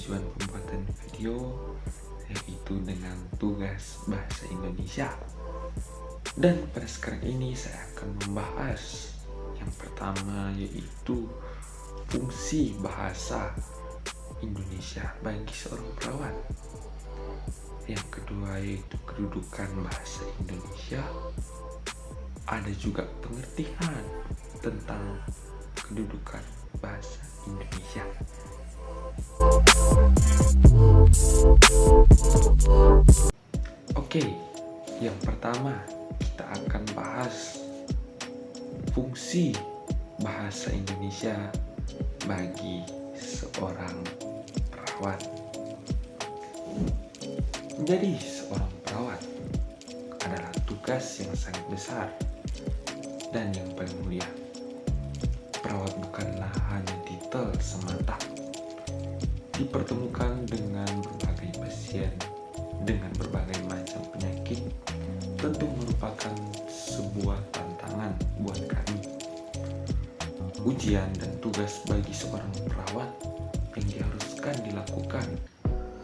tujuan pembuatan video yaitu dengan tugas bahasa Indonesia. Dan pada sekarang ini saya akan membahas yang pertama, yaitu fungsi bahasa Indonesia bagi seorang perawat. Yang kedua yaitu kedudukan bahasa Indonesia. Ada juga pengertian tentang kedudukan bahasa Indonesia. Oke, yang pertama kita akan bahas fungsi bahasa Indonesia bagi seorang perawat. Menjadi seorang perawat adalah tugas yang sangat besar dan yang paling mulia. Perawat bukanlah hanya titel semata. Dipertemukan dengan berbagai pasien, dengan berbagai macam penyakit, tentu merupakan sebuah tantangan buat kami. Ujian dan tugas bagi seorang perawat yang diharuskan dilakukan,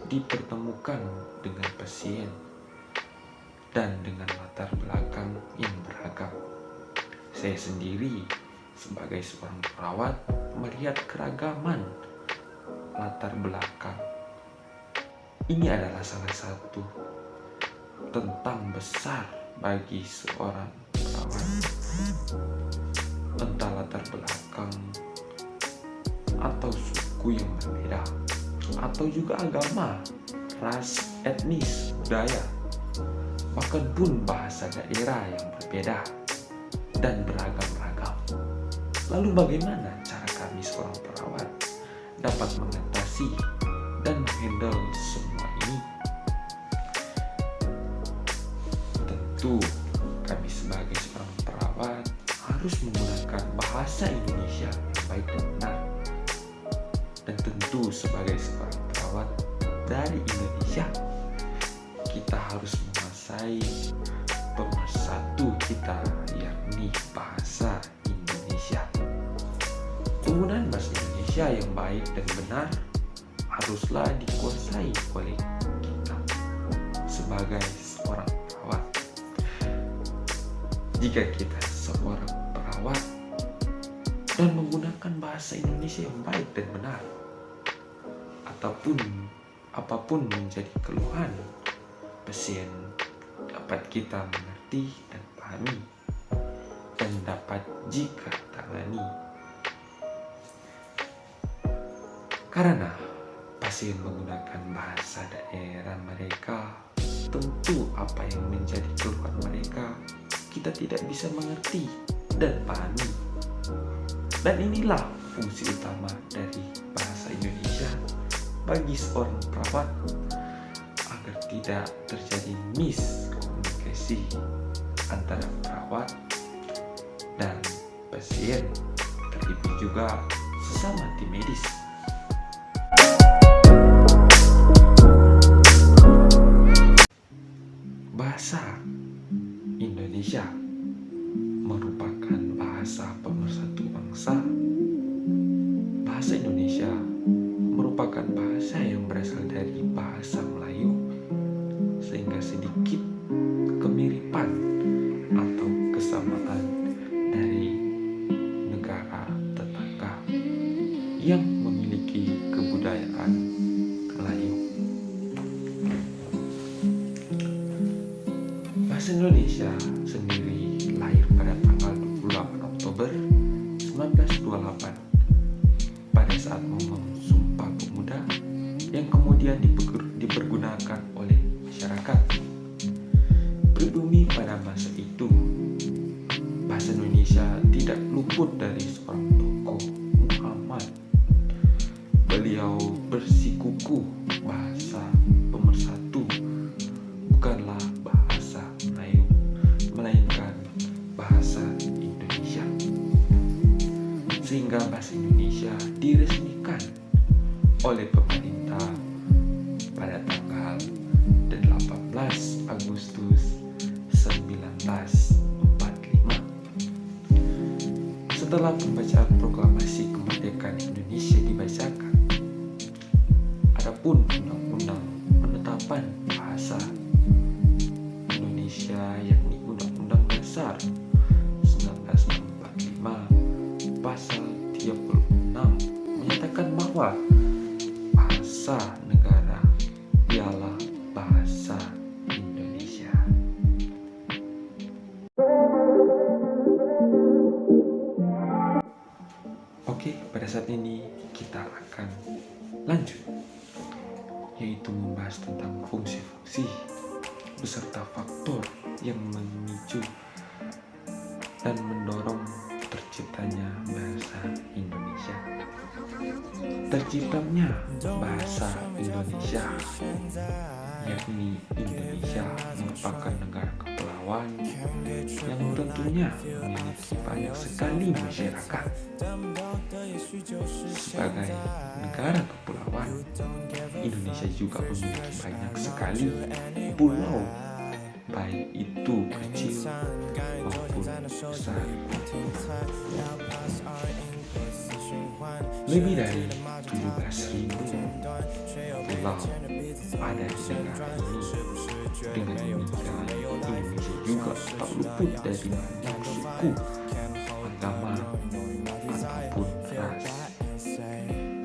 dipertemukan dengan pasien dan dengan latar belakang yang beragam. Saya sendiri sebagai seorang perawat melihat keragaman latar belakang. Ini adalah salah satu tentang besar bagi seorang perawat. Entah latar belakang atau suku yang berbeda, atau juga agama, ras, etnis, budaya, bahkan pun bahasa daerah yang berbeda dan beragam-ragam. Lalu bagaimana cara kami seorang perawat dapat mengatasi dan menghandle semua ini? Tentu kami sebagai seorang perawat harus menggunakan bahasa Indonesia yang baik dan benar. Dan tentu sebagai seorang perawat dari Indonesia, kita harus menguasai pemersatu kita, yakni bahasa Indonesia. Penggunaan bahasa Indonesia yang baik dan benar haruslah dikuasai oleh kita sebagai seorang perawat. Jika kita seorang perawat dan menggunakan bahasa Indonesia yang baik dan benar, ataupun apapun menjadi keluhan pasien, dapat kita mengerti dan pahami dan dapat jika tangani. Karena pasien menggunakan bahasa daerah mereka, tentu apa yang menjadi keluhan mereka kita tidak bisa mengerti dan pahami. Dan inilah fungsi utama dari bahasa Indonesia bagi seorang perawat, agar tidak terjadi miskomunikasi antara perawat dan pasien, terlebih juga sesama tim medis. Bahasa Indonesia merupakan bahasa pemersatu bangsa. Bahasa Indonesia merupakan bahasa yang berasal dari bahasa Melayu, sehingga sedikit kemiripan atau kesamaan dari negara tetangga yang memiliki kebudayaan Melayu. Bahasa Indonesia sendiri lahir pada tanggal 28 Oktober 1928 pada saat momen Sumpah Pemuda yang kemudian dipergunakan oleh masyarakat pribumi pada masa itu. Bahasa Indonesia tidak luput dari seorang tokoh, Muhammad. Beliau bersikukuh bahasa pemersatu bukanlah bahasa Melayu, melainkan bahasa Indonesia. Sehingga bahasa Indonesia diresmikan oleh pemerintah pada tanggal 18 Agustus 1945. Setelah pembacaan proklamasi kemerdekaan Indonesia dibacakan, ada Adapun undang-undang penetapan bahasa Indonesia yakni Undang-Undang Dasar 1945 pasal 36 menyatakan bahwa bahasa negara ialah bahasa Indonesia. Oke, pada saat ini kita akan lanjut, yaitu membahas tentang fungsi-fungsi beserta faktor yang memicu dan mendorong terciptanya bahasa Indonesia. Terciptanya bahasa Indonesia, yakni Indonesia merupakan negara kepulauan yang tentunya memiliki banyak sekali masyarakat. Sebagai negara kepulauan, Indonesia juga memiliki banyak sekali pulau, baik itu kecil maupun besar. Lebih dari 17.000 pulau ada di negara ini. Dengan demikian, Indonesia juga tak luput dari banyak suku, agama, ataupun ras,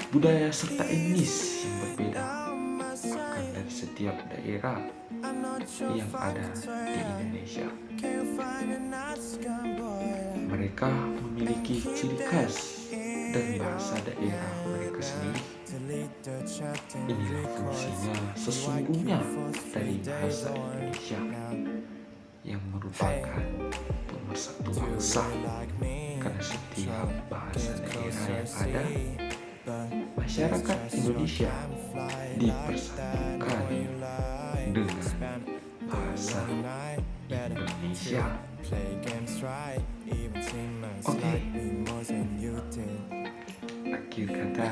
budaya serta etnis yang berbeda bahkan dari setiap daerah yang ada di Indonesia. Mereka memiliki ciri khas dan bahasa daerah mereka sendiri. Inilah fungsinya sesungguhnya dari bahasa Indonesia yang merupakan pemersatu bangsa, karena setiap bahasa daerah yang ada, masyarakat Indonesia dipersatukan dengan bahasa Indonesia. Oke, akhir kata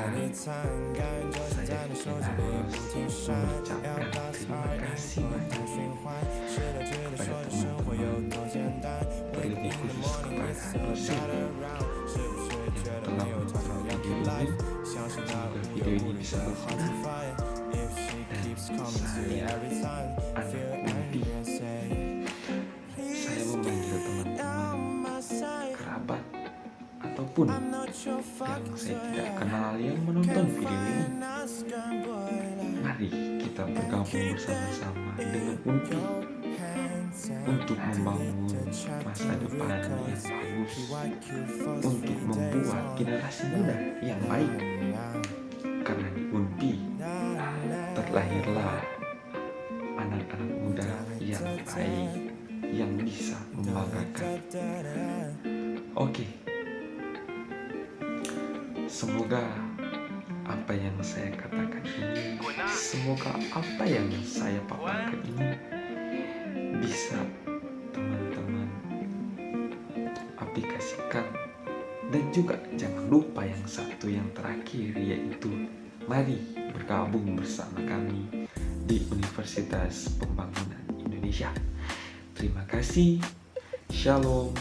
saya harus mengucapkan terima kasih banyak kepada teman-teman, terlebih khusus kepada dosen yang telah menonton video ini. Semoga video ini bisa berguna, dan saya anak Undi. Saya memanggil teman-teman, kerabat, ataupun yang saya tidak kenal yang menonton video ini. Mari kita bergabung bersama-sama dengan Undi untuk membangun masa depan yang bagus, untuk membuat generasi muda yang baik. Karena di Undi terlahirlah anak-anak muda yang baik, yang bisa membanggakan. Oke, semoga apa yang saya katakan ini, semoga apa yang saya paparkan ini bisa teman-teman aplikasikan. Dan juga jangan lupa yang satu yang terakhir, yaitu mari bergabung bersama kami di Universitas Pembangunan Indonesia. Terima kasih. Shalom.